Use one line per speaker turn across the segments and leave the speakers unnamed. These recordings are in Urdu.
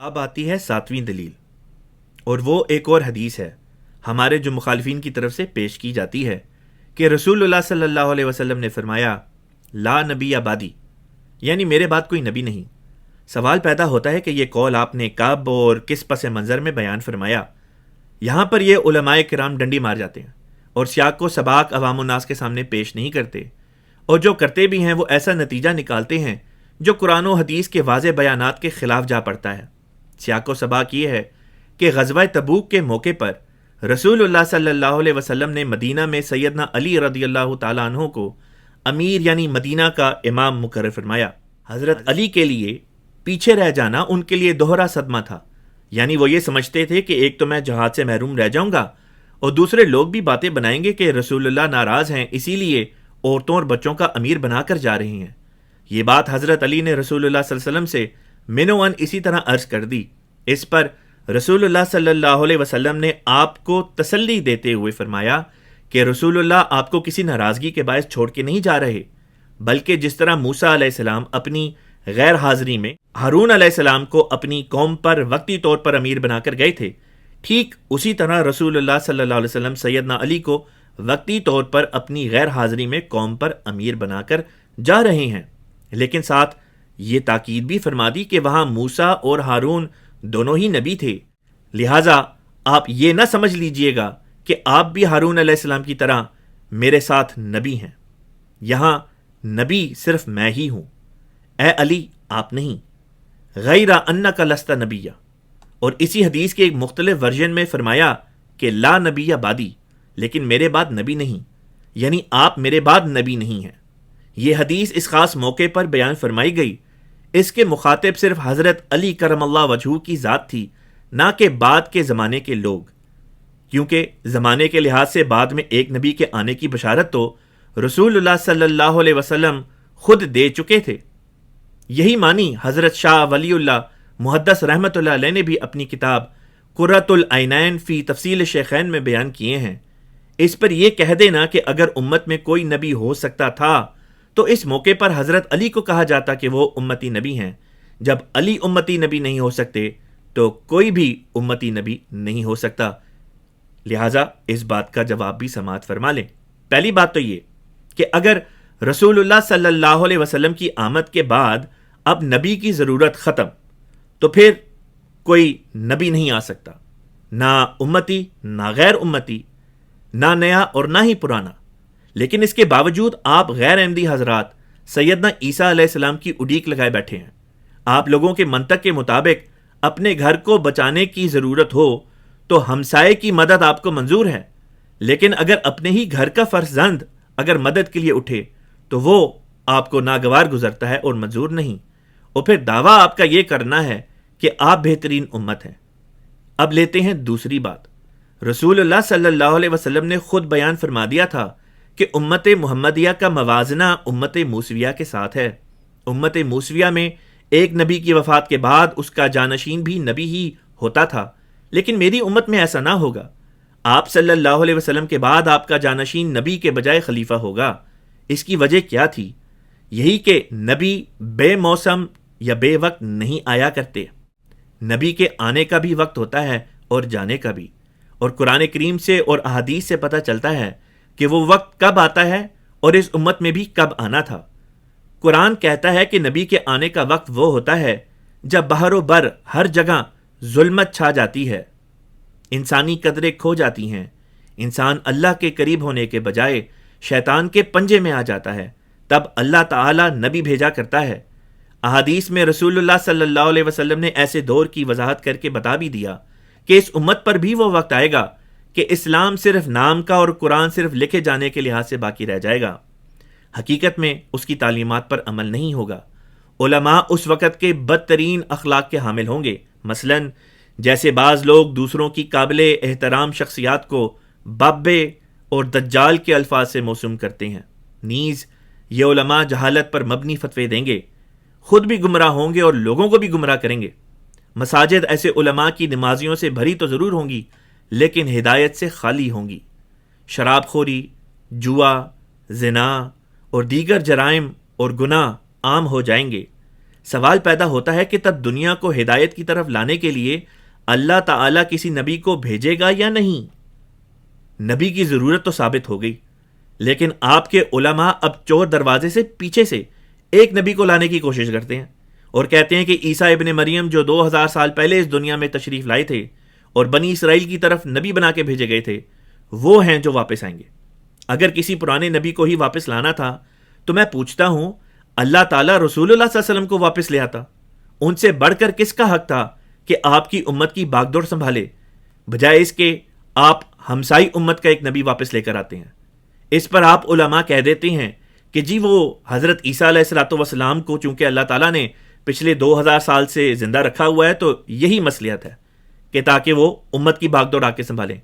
اب آتی ہے 7ویں دلیل، اور وہ ایک اور حدیث ہے ہمارے جو مخالفین کی طرف سے پیش کی جاتی ہے کہ رسول اللہ صلی اللہ علیہ وسلم نے فرمایا لا نبی آبادی، یعنی میرے بعد کوئی نبی نہیں۔ سوال پیدا ہوتا ہے کہ یہ قول آپ نے کب اور کس پس منظر میں بیان فرمایا؟ یہاں پر یہ علماء کرام ڈنڈی مار جاتے ہیں اور سیاق کو سباق عوام الناس کے سامنے پیش نہیں کرتے، اور جو کرتے بھی ہیں وہ ایسا نتیجہ نکالتے ہیں جو قرآن و حدیث کے واضح بیانات کے خلاف جا پڑتا ہے۔ سیاق و سباق یہ ہے کہ غزوہ تبوک کے موقع پر رسول اللہ صلی اللہ علیہ وسلم نے مدینہ میں سیدنا علی رضی اللہ تعالیٰ عنہ کو امیر یعنی مدینہ کا امام مقرر فرمایا۔ حضرت علی کے لیے پیچھے رہ جانا ان کے لیے دوہرا صدمہ تھا، یعنی وہ یہ سمجھتے تھے کہ ایک تو میں جہاد سے محروم رہ جاؤں گا اور دوسرے لوگ بھی باتیں بنائیں گے کہ رسول اللہ ناراض ہیں، اسی لیے عورتوں اور بچوں کا امیر بنا کر جا رہی ہیں۔ یہ بات حضرت علی نے رسول اللہ صلی اللہ علیہ وسلم سے منوان اسی طرح عرض کر دی۔ اس پر رسول اللہ صلی اللہ علیہ وسلم نے آپ کو تسلی دیتے ہوئے فرمایا کہ رسول اللہ آپ کو کسی ناراضگی کے باعث چھوڑ کے نہیں جا رہے، بلکہ جس طرح موسیٰ علیہ السلام اپنی غیر حاضری میں ہارون علیہ السلام کو اپنی قوم پر وقتی طور پر امیر بنا کر گئے تھے، ٹھیک اسی طرح رسول اللہ صلی اللہ علیہ وسلم سیدنا علی کو وقتی طور پر اپنی غیر حاضری میں قوم پر امیر بنا کر جا رہے ہیں۔ لیکن ساتھ یہ تاکید بھی فرما دی کہ وہاں موسیٰ اور ہارون دونوں ہی نبی تھے، لہٰذا آپ یہ نہ سمجھ لیجئے گا کہ آپ بھی ہارون علیہ السلام کی طرح میرے ساتھ نبی ہیں۔ یہاں نبی صرف میں ہی ہوں، اے علی آپ نہیں، غیر انک لست نبی۔ اور اسی حدیث کے ایک مختلف ورژن میں فرمایا کہ لا نبی بعدی، لیکن میرے بعد نبی نہیں، یعنی آپ میرے بعد نبی نہیں ہیں۔ یہ حدیث اس خاص موقع پر بیان فرمائی گئی، اس کے مخاطب صرف حضرت علی کرم اللہ وجہہ کی ذات تھی، نہ کہ بعد کے زمانے کے لوگ، کیونکہ زمانے کے لحاظ سے بعد میں ایک نبی کے آنے کی بشارت تو رسول اللہ صلی اللہ علیہ وسلم خود دے چکے تھے۔ یہی معنی حضرت شاہ ولی اللہ محدث رحمۃ اللہ علیہ نے بھی اپنی کتاب قرۃ العینین فی تفصیل شیخین میں بیان کیے ہیں۔ اس پر یہ کہہ دینا کہ اگر امت میں کوئی نبی ہو سکتا تھا تو اس موقع پر حضرت علی کو کہا جاتا کہ وہ امتی نبی ہیں۔ جب علی امتی نبی نہیں ہو سکتے تو کوئی بھی امتی نبی نہیں ہو سکتا، لہٰذا اس بات کا جواب بھی سماعت فرما لیں۔ پہلی بات تو یہ کہ اگر رسول اللہ صلی اللہ علیہ وسلم کی آمد کے بعد اب نبی کی ضرورت ختم، تو پھر کوئی نبی نہیں آ سکتا، نہ امتی نہ غیر امتی، نہ نیا اور نہ ہی پرانا۔ لیکن اس کے باوجود آپ غیر احمدی حضرات سیدنا عیسیٰ علیہ السلام کی اڈیک لگائے بیٹھے ہیں۔ آپ لوگوں کے منطق کے مطابق اپنے گھر کو بچانے کی ضرورت ہو تو ہمسائے کی مدد آپ کو منظور ہے، لیکن اگر اپنے ہی گھر کا فرزند اگر مدد کے لیے اٹھے تو وہ آپ کو ناگوار گزرتا ہے اور منظور نہیں، اور پھر دعویٰ آپ کا یہ کرنا ہے کہ آپ بہترین امت ہیں۔ اب لیتے ہیں دوسری بات۔ رسول اللہ صلی اللہ علیہ وسلم نے خود بیان فرما دیا تھا کہ امت محمدیہ کا موازنہ امت موسویہ کے ساتھ ہے۔ امت موسویہ میں ایک نبی کی وفات کے بعد اس کا جانشین بھی نبی ہی ہوتا تھا، لیکن میری امت میں ایسا نہ ہوگا۔ آپ صلی اللہ علیہ وسلم کے بعد آپ کا جانشین نبی کے بجائے خلیفہ ہوگا۔ اس کی وجہ کیا تھی؟ یہی کہ نبی بے موسم یا بے وقت نہیں آیا کرتے۔ نبی کے آنے کا بھی وقت ہوتا ہے اور جانے کا بھی، اور قرآن کریم سے اور احادیث سے پتہ چلتا ہے کہ وہ وقت کب آتا ہے اور اس امت میں بھی کب آنا تھا۔ قرآن کہتا ہے کہ نبی کے آنے کا وقت وہ ہوتا ہے جب بحر و بر ہر جگہ ظلمت چھا جاتی ہے، انسانی قدریں کھو جاتی ہیں، انسان اللہ کے قریب ہونے کے بجائے شیطان کے پنجے میں آ جاتا ہے، تب اللہ تعالی نبی بھیجا کرتا ہے۔ احادیث میں رسول اللہ صلی اللہ علیہ وسلم نے ایسے دور کی وضاحت کر کے بتا بھی دیا کہ اس امت پر بھی وہ وقت آئے گا کہ اسلام صرف نام کا اور قرآن صرف لکھے جانے کے لحاظ سے باقی رہ جائے گا، حقیقت میں اس کی تعلیمات پر عمل نہیں ہوگا۔ علماء اس وقت کے بدترین اخلاق کے حامل ہوں گے، مثلاً جیسے بعض لوگ دوسروں کی قابل احترام شخصیات کو بابے اور دجال کے الفاظ سے موسوم کرتے ہیں۔ نیز یہ علماء جہالت پر مبنی فتوے دیں گے، خود بھی گمراہ ہوں گے اور لوگوں کو بھی گمراہ کریں گے۔ مساجد ایسے علماء کی نمازیوں سے بھری تو ضرور ہوں گی، لیکن ہدایت سے خالی ہوں گی۔ شراب خوری، جوا، زنا اور دیگر جرائم اور گناہ عام ہو جائیں گے۔ سوال پیدا ہوتا ہے کہ تب دنیا کو ہدایت کی طرف لانے کے لیے اللہ تعالیٰ کسی نبی کو بھیجے گا یا نہیں؟ نبی کی ضرورت تو ثابت ہو گئی، لیکن آپ کے علماء اب چور دروازے سے پیچھے سے ایک نبی کو لانے کی کوشش کرتے ہیں اور کہتے ہیں کہ عیسیٰ ابن مریم جو 2000 سال پہلے اس دنیا میں تشریف لائے تھے اور بنی اسرائیل کی طرف نبی بنا کے بھیجے گئے تھے، وہ ہیں جو واپس آئیں گے۔ اگر کسی پرانے نبی کو ہی واپس لانا تھا تو میں پوچھتا ہوں اللہ تعالیٰ رسول اللہ صلی اللہ علیہ وسلم کو واپس لے آتا۔ ان سے بڑھ کر کس کا حق تھا کہ آپ کی امت کی باغ دوڑ سنبھالے، بجائے اس کے آپ ہمسائی امت کا ایک نبی واپس لے کر آتے ہیں۔ اس پر آپ علماء کہہ دیتے ہیں کہ جی وہ حضرت عیسیٰ علیہ الصلوۃ والسلام کو چونکہ اللہ تعالیٰ نے پچھلے 2000 سال سے زندہ رکھا ہوا ہے تو یہی مصلحت ہے کہ تاکہ وہ امت کی بھاگ دوڑ آ کے سنبھالیں۔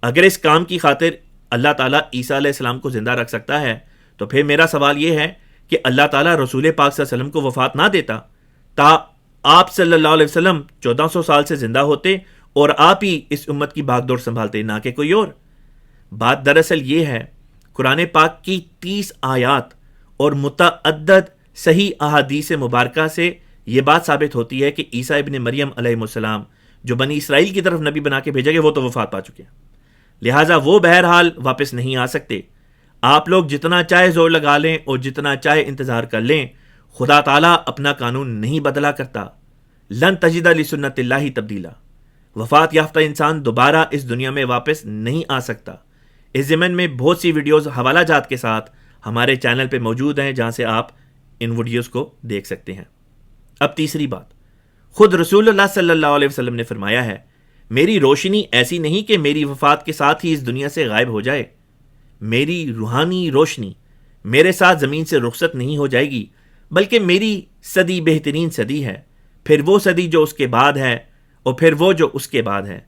اگر اس کام کی خاطر اللہ تعالیٰ عیسیٰ علیہ السلام کو زندہ رکھ سکتا ہے تو پھر میرا سوال یہ ہے کہ اللہ تعالیٰ رسول پاک صلی اللہ علیہ وسلم کو وفات نہ دیتا تا آپ صلی اللہ علیہ وسلم 1400 سال سے زندہ ہوتے اور آپ ہی اس امت کی بھاگ دوڑ سنبھالتے، نہ کہ کوئی اور۔ بات دراصل یہ ہے، قرآن پاک کی 30 آیات اور متعدد صحیح احادیث مبارکہ سے یہ بات ثابت ہوتی ہے کہ عیسیٰ ابن مریم علیہ السلام جو بنی اسرائیل کی طرف نبی بنا کے بھیجا گیا وہ تو وفات پا چکے ہیں، لہٰذا وہ بہرحال واپس نہیں آ سکتے۔ آپ لوگ جتنا چاہے زور لگا لیں اور جتنا چاہے انتظار کر لیں، خدا تعالیٰ اپنا قانون نہیں بدلا کرتا۔ لن تجد لسنت اللہ تبدیلا، وفات یافتہ انسان دوبارہ اس دنیا میں واپس نہیں آ سکتا۔ اس ضمن میں بہت سی ویڈیوز حوالہ جات کے ساتھ ہمارے چینل پہ موجود ہیں جہاں سے آپ ان ویڈیوز کو دیکھ سکتے ہیں۔ اب تیسری بات، خود رسول اللہ صلی اللہ علیہ وسلم نے فرمایا ہے میری روشنی ایسی نہیں کہ میری وفات کے ساتھ ہی اس دنیا سے غائب ہو جائے، میری روحانی روشنی میرے ساتھ زمین سے رخصت نہیں ہو جائے گی، بلکہ میری صدی بہترین صدی ہے، پھر وہ صدی جو اس کے بعد ہے اور پھر وہ جو اس کے بعد ہے،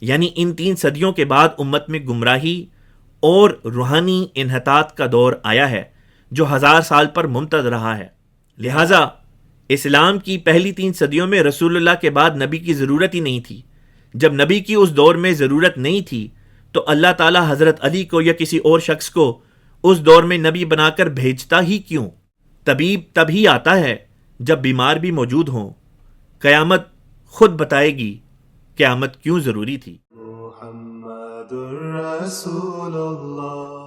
یعنی ان 3 صدیوں کے بعد امت میں گمراہی اور روحانی انحطاط کا دور آیا ہے جو 1000 سال پر ممتد رہا ہے۔ لہٰذا اسلام کی پہلی 3 صدیوں میں رسول اللہ کے بعد نبی کی ضرورت ہی نہیں تھی۔ جب نبی کی اس دور میں ضرورت نہیں تھی تو اللہ تعالیٰ حضرت علی کو یا کسی اور شخص کو اس دور میں نبی بنا کر بھیجتا ہی کیوں؟ طبیب تب ہی آتا ہے جب بیمار بھی موجود ہوں۔ قیامت خود بتائے گی قیامت کیوں ضروری تھی۔
محمد رسول اللہ